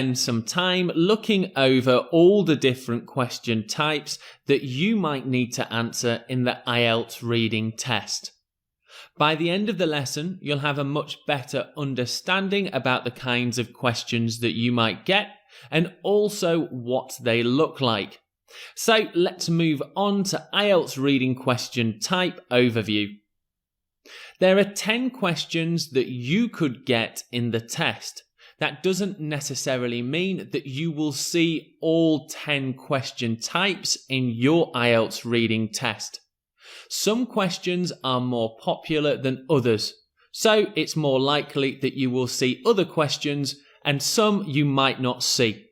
spend some time looking over all the different question types that you might need to answer in the IELTS reading test. By the end of the lesson, you'll have a much better understanding about the kinds of questions that you might get and also what they look like. So let's move on to IELTS reading question type overview. There are 10 questions that you could get in the test. That doesn't necessarily mean that you will see all 10 question types in your IELTS reading test. Some questions are more popular than others, so it's more likely that you will see other questions and some you might not see.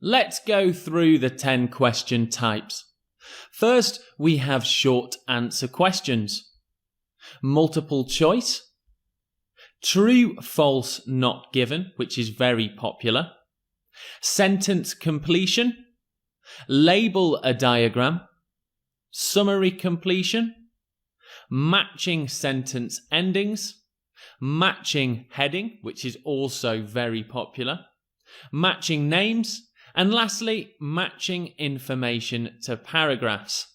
Let's go through the 10 question types. First, we have short answer questions. Multiple choice. True, false, not given, which is very popular. Sentence completion. Label a diagram. Summary completion. Matching sentence endings. Matching heading, which is also very popular. Matching names. And lastly, matching information to paragraphs.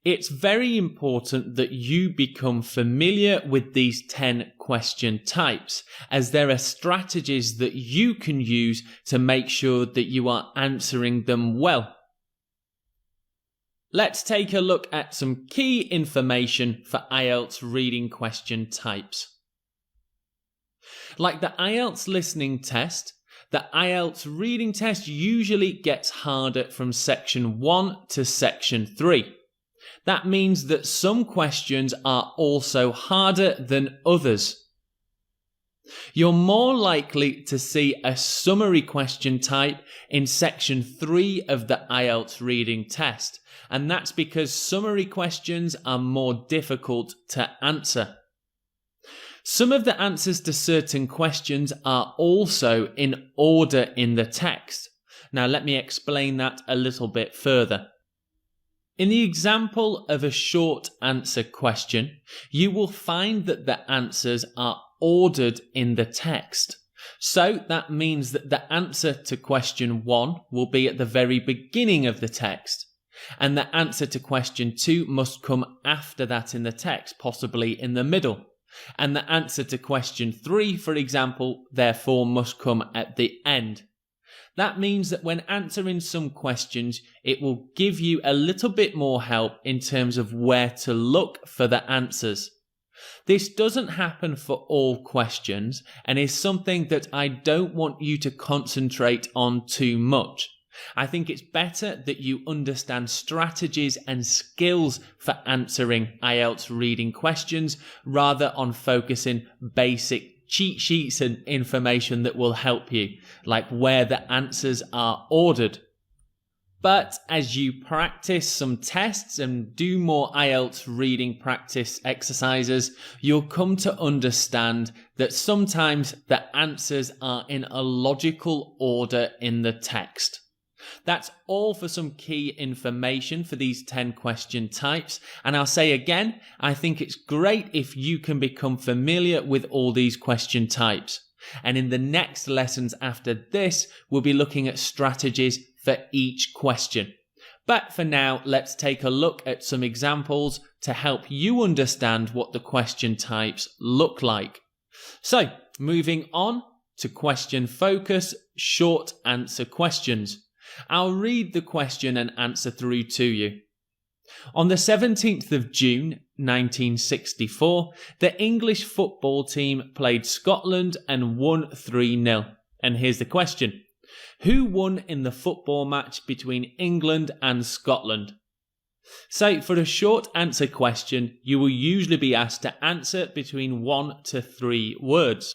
It's very important that you become familiar with these 10 question types, as there are strategies that you can use to make sure that you are answering them well. Let's take a look at some key information for IELTS reading question types. Like the IELTS listening test, the IELTS reading test usually gets harder from section 1 to section 3. That means that some questions are also harder than others. You're more likely to see a summary question type in section 3 of the IELTS reading test, and that's because summary questions are more difficult to answer. Some of the answers to certain questions are also in order in the text. Now let me explain that a little bit further. In the example of a short answer question, you will find that the answers are ordered in the text. So that means that the answer to question 1 will be at the very beginning of the text, and the answer to question 2 must come after that in the text, possibly in the middle. And the answer to question 3, for example, therefore must come at the end. That means that when answering some questions, it will give you a little bit more help in terms of where to look for the answers. This doesn't happen for all questions and is something that I don't want you to concentrate on too much. I think it's better that you understand strategies and skills for answering IELTS reading questions rather on focusing basic cheat sheets and information that will help you, like where the answers are ordered. But as you practice some tests and do more IELTS reading practice exercises, you'll come to understand that sometimes the answers are in a logical order in the text. That's all for some key information for these 10 question types. And I'll say again, I think it's great if you can become familiar with all these question types. And in the next lessons after this, we'll be looking at strategies for each question. But for now, let's take a look at some examples to help you understand what the question types look like. So, moving on to question focus, short answer questions. I'll read the question and answer through to you. On the 17th of June 1964, the English football team played Scotland and won 3-0. And here's the question. Who won in the football match between England and Scotland? So for a short answer question, you will usually be asked to answer between 1 to 3 words.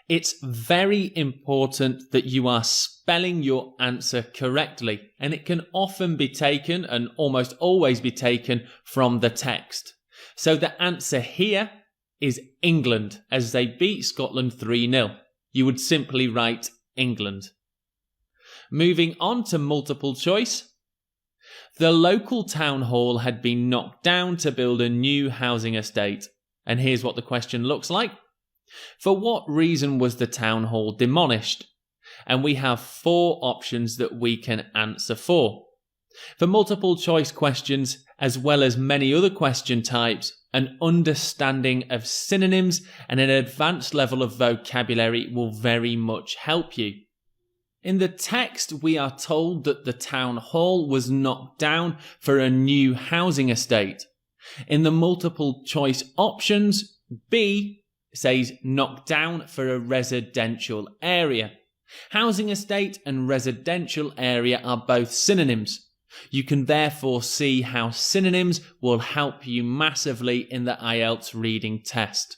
It's very important that you are spelling your answer correctly, and it can often be taken and almost always be taken from the text. So the answer here is England, as they beat Scotland 3-0. You would simply write England. Moving on to multiple choice. The local town hall had been knocked down to build a new housing estate. And here's what the question looks like. For what reason was the town hall demolished? and we have 4 options that we can answer for. For multiple choice questions, as well as many other question types, an understanding of synonyms and an advanced level of vocabulary will very much help you. In the text, we are told that the town hall was knocked down for a new housing estate. In the multiple choice options, B says knocked down for a residential area. Housing estate and residential area are both synonyms. You can therefore see how synonyms will help you massively in the IELTS reading test.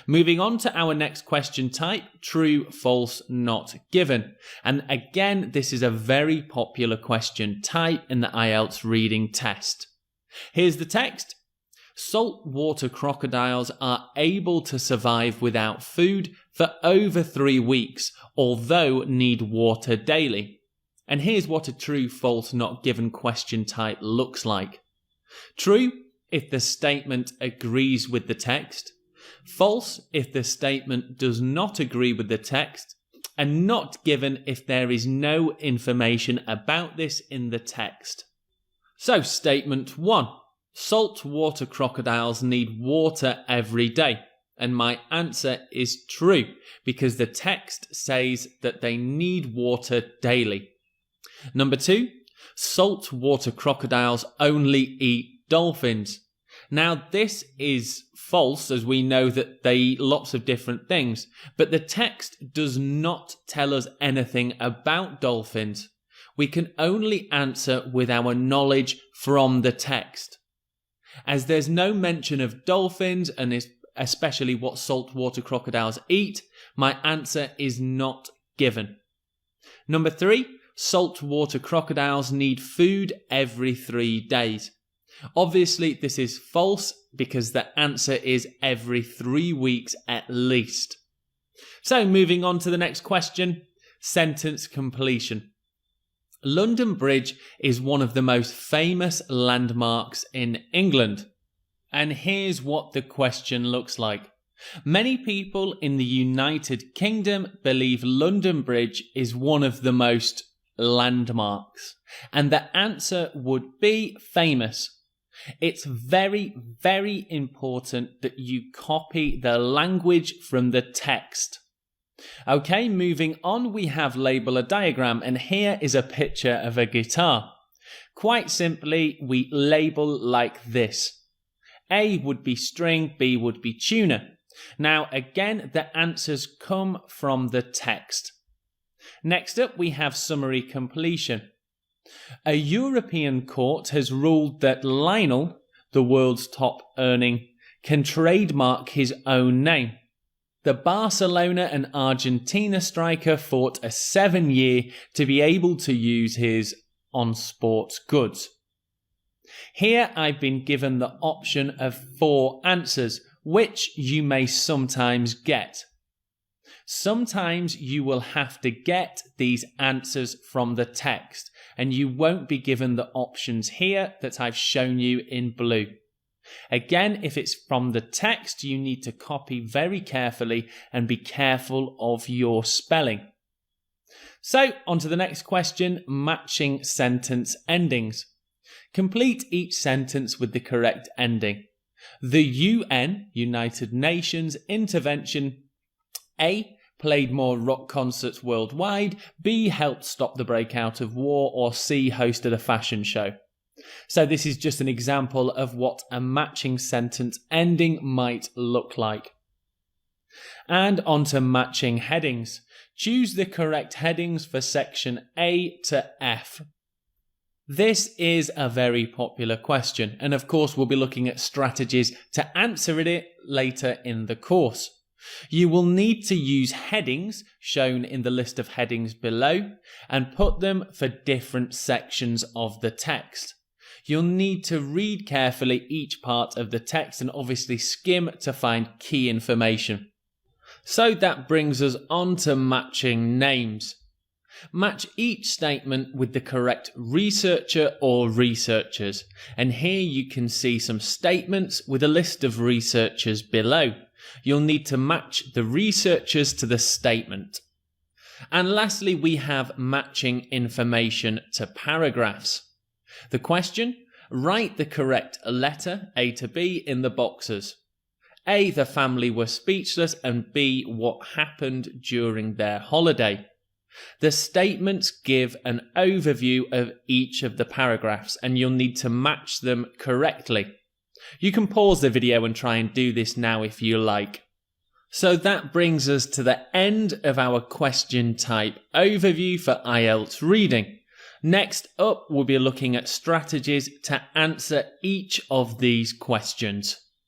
Moving on to our next question type, true, false, not given. And again, this is a very popular question type in the IELTS reading test. Here's the text. Saltwater crocodiles are able to survive without food for over 3 weeks, although need water daily. And here's what a true, false, not given question type looks like. True, if the statement agrees with the text. False, if the statement does not agree with the text. And not given if there is no information about this in the text. So, statement 1. Saltwater crocodiles need water every day. And my answer is true, because the text says that they need water daily. Number 2, saltwater crocodiles only eat dolphins. Now this is false, as we know that they eat lots of different things, but the text does not tell us anything about dolphins. We can only answer with our knowledge from the text. As there's no mention of dolphins, and especially what saltwater crocodiles eat, my answer is not given. Number 3, saltwater crocodiles need food every 3 days. Obviously, this is false because the answer is every 3 weeks at least. So, moving on to the next question, sentence completion. London Bridge is one of the most famous landmarks in England. And here's what the question looks like. Many people in the United Kingdom believe London Bridge is one of the most landmarks. And the answer would be famous. It's very, very important that you copy the language from the text. Okay, moving on, we have label a diagram, and here is a picture of a guitar. Quite simply, we label like this. A would be string, B would be tuner. Now, again, the answers come from the text. Next up, we have summary completion. A European court has ruled that Lionel, the world's top earning, can trademark his own name. The Barcelona and Argentina striker fought a 7-year to be able to use his on sports goods. Here I've been given the option of 4 answers, which you may sometimes get. Sometimes you will have to get these answers from the text, and you won't be given the options here that I've shown you in blue. Again, if it's from the text, you need to copy very carefully and be careful of your spelling. So, on to the next question, matching sentence endings. Complete each sentence with the correct ending. The UN, United Nations, intervention. A, played more rock concerts worldwide. B, helped stop the breakout of war. Or C, hosted a fashion show. So this is just an example of what a matching sentence ending might look like. And on to matching headings. Choose the correct headings for section A to F. This is a very popular question, and of course we'll be looking at strategies to answer it later in the course. You will need to use headings shown in the list of headings below and put them for different sections of the text. You'll need to read carefully each part of the text and obviously skim to find key information. So that brings us on to matching names. Match each statement with the correct researcher or researchers. And here you can see some statements with a list of researchers below. You'll need to match the researchers to the statement. And lastly, we have matching information to paragraphs. The question: write the correct letter A to B in the boxes. A, the family were speechless, and B, what happened during their holiday. The statements give an overview of each of the paragraphs, and you'll need to match them correctly. You can pause the video and try and do this now if you like. So that brings us to the end of our question type overview for IELTS reading. Next up, we'll be looking at strategies to answer each of these questions.